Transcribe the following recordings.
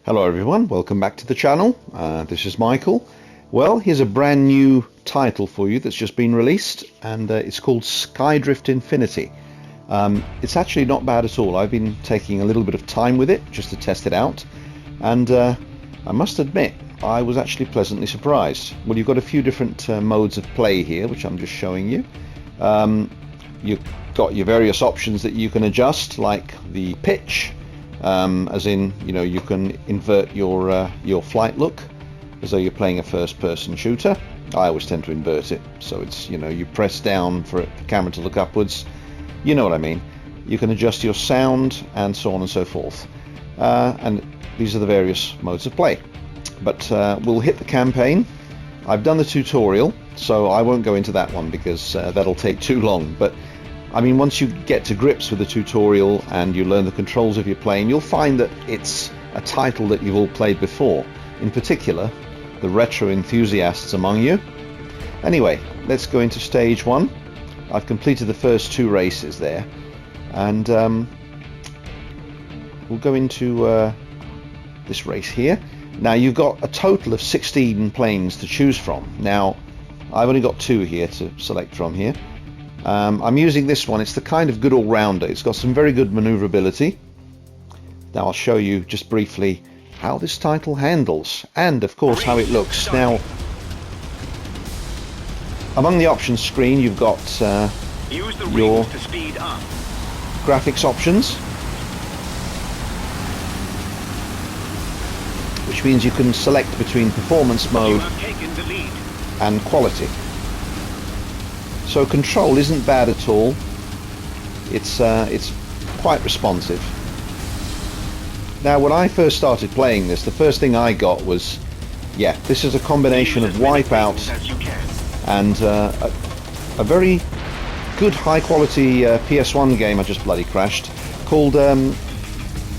Hello everyone, welcome back to the channel. This is Michael. Well, here's a brand new title for you that's just been released, and it's called Skydrift Infinity. It's actually not bad at all. I've been taking a little bit of time with it just to test it out, and I must admit I was actually pleasantly surprised. Well, you've got a few different modes of play here, which I'm just showing you. You've got your various options that you can adjust, like the pitch. As in, you can invert your flight look as though you're playing a first-person shooter. I always tend to invert it, so it's, you press down for the camera to look upwards. You know what I mean. You can adjust your sound and so on and so forth. And these are the various modes of play. But we'll hit the campaign. I've done the tutorial, so I won't go into that one because that'll take too long. But I mean, once you get to grips with the tutorial and you learn the controls of your plane, you'll find that it's a title that you've all played before, in particular the retro enthusiasts among you. Anyway, let's go into stage one. I've completed the first two races there, and we'll go into this race here. Now, you've got a total of 16 planes to choose from. Now, I've only got two here to select from here. I'm using this one. It's the kind of good all-rounder. It's got some very good maneuverability. Now I'll show you just briefly how this title handles, and of course how it looks. Now, among the options screen you've got your graphics options, which means you can select between performance mode and quality. So control isn't bad at all. It's quite responsive. Now, when I first started playing this, the first thing I got was, this is a combination of Wipeout and a very good high-quality PS1 game I just bloody crashed called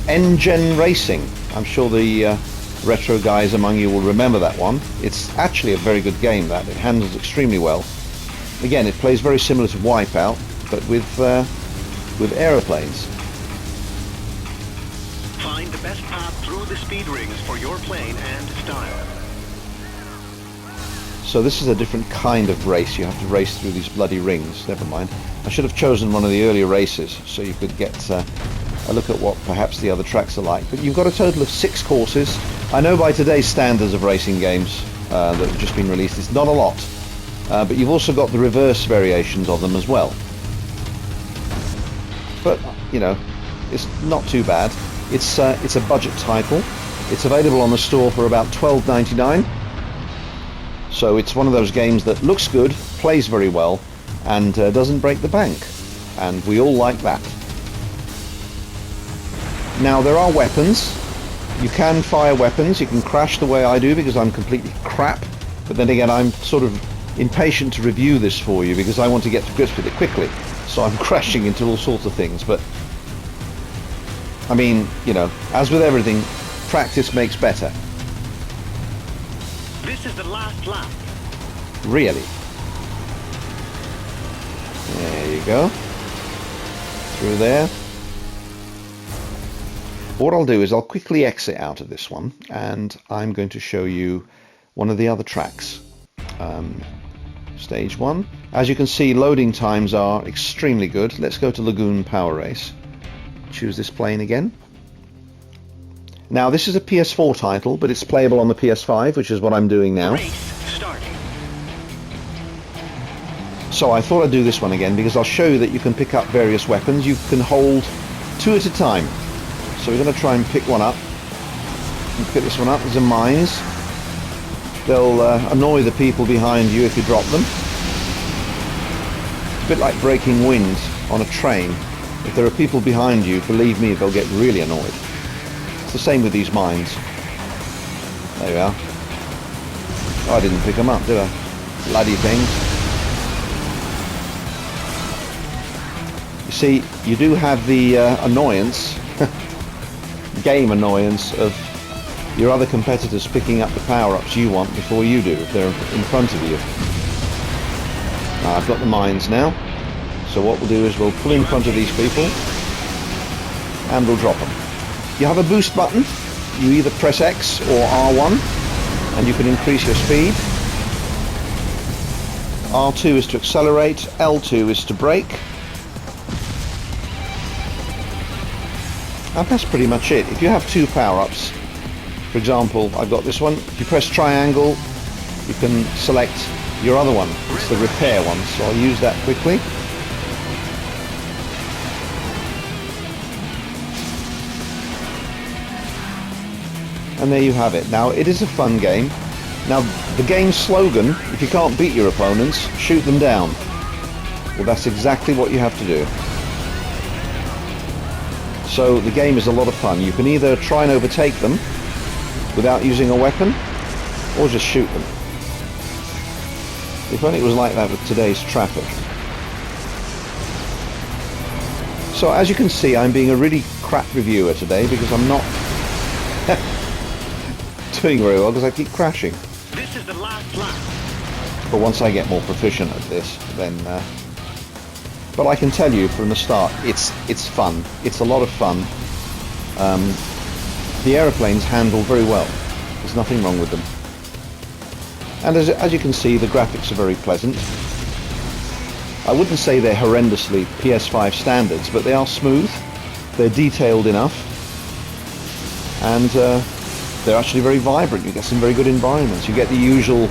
Ngen Racing. I'm sure the retro guys among you will remember that one. It's actually a very good game. That it handles extremely well. Again, it plays very similar to Wipeout, but with aeroplanes. Find the best path through the speed rings for your plane and style. So this is a different kind of race. You have to race through these bloody rings. Never mind. I should have chosen one of the earlier races so you could get a look at what perhaps the other tracks are like. But you've got a total of 6 courses. I know by today's standards of racing games that have just been released, it's not a lot. But you've also got the reverse variations of them as well. But, it's not too bad. It's a budget title. It's available on the store for about $12.99. So it's one of those games that looks good, plays very well, and doesn't break the bank. And we all like that. Now, there are weapons. You can fire weapons. You can crash the way I do because I'm completely crap. But then again, I'm sort of impatient to review this for you because I want to get to grips with it quickly, so I'm crashing into all sorts of things. But I mean, as with everything, practice makes better. This is the last lap. Really? There you go. Through there. What I'll do is I'll quickly exit out of this one, and I'm going to show you one of the other tracks. Stage 1. As you can see, loading times are extremely good. Let's go to Lagoon Power Race. Choose this plane again. Now, this is a PS4 title, but it's playable on the PS5, which is what I'm doing now. So I thought I'd do this one again because I'll show you that you can pick up various weapons. You can hold 2 at a time. So we're going to try and pick one up. You pick this one up. These are mines. They'll annoy the people behind you if you drop them. It's a bit like breaking wind on a train. If there are people behind you, believe me, they'll get really annoyed. It's the same with these mines. There we are. Oh, I didn't pick them up, did I? Bloody things. You see, you do have the annoyance, game annoyance, of your other competitors picking up the power-ups you want before you do, if they're in front of you. Now, I've got the mines now, so what we'll do is we'll pull in front of these people and we'll drop them. You have a boost button, you either press X or R1 and you can increase your speed. R2 is to accelerate, L2 is to brake. And that's pretty much it. If you have two power-ups, for example, I've got this one. If you press triangle, you can select your other one. It's the repair one, so I'll use that quickly. And there you have it. Now, it is a fun game. Now, the game's slogan, if you can't beat your opponents, shoot them down. Well, that's exactly what you have to do. So the game is a lot of fun. You can either try and overtake them without using a weapon, or just shoot them. If only it was like that with today's traffic. So as you can see, I'm being a really crap reviewer today because I'm not doing very well because I keep crashing. This is the last lap. But once I get more proficient at this, then but I can tell you from the start, it's fun. It's a lot of fun. The aeroplanes handle very well. There's nothing wrong with them. And as you can see, the graphics are very pleasant. I wouldn't say they're horrendously PS5 standards, but they are smooth. They're detailed enough. And they're actually very vibrant. You get some very good environments. You get the usual,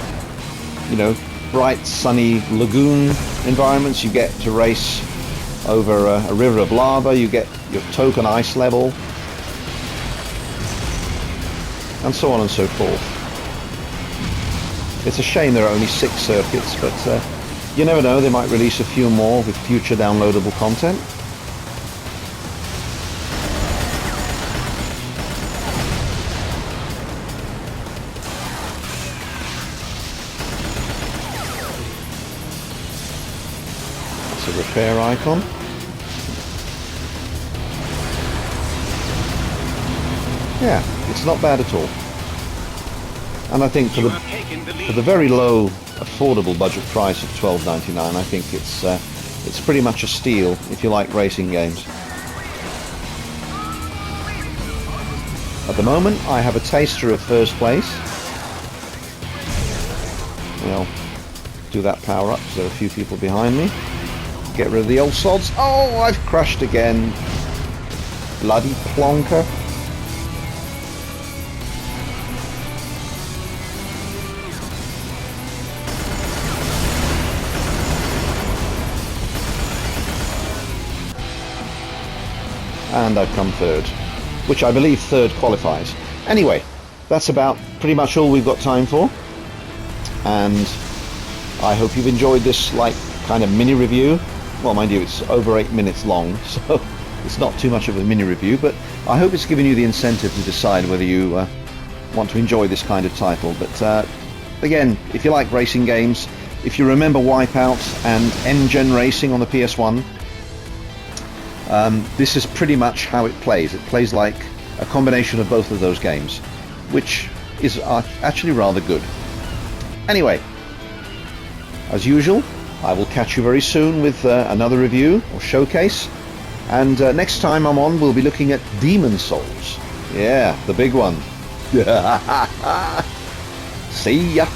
you know, bright, sunny lagoon environments. You get to race over a river of lava. You get your token ice level, and so on and so forth. It's a shame there are only 6 circuits, but you never know, they might release a few more with future downloadable content. A repair icon. Yeah, it's not bad at all. And I think for the very low, affordable budget price of $12.99, I think it's pretty much a steal if you like racing games. At the moment, I have a taster of first place. I'll do that power up because there are a few people behind me. Get rid of the old sods. Oh, I've crashed again. Bloody plonker. And I've come third, which I believe third qualifies. Anyway, that's about pretty much all we've got time for. And I hope you've enjoyed this kind of mini review. Well, mind you, it's over 8 minutes long, so it's not too much of a mini review, but I hope it's given you the incentive to decide whether you want to enjoy this kind of title. But again, if you like racing games, if you remember Wipeout and Ngen Racing on the PS1, this is pretty much how it plays. It plays like a combination of both of those games, which is actually rather good. Anyway, as usual, I will catch you very soon with another review or showcase, and next time I'm on, we'll be looking at Demon Souls. Yeah, the big one. See ya!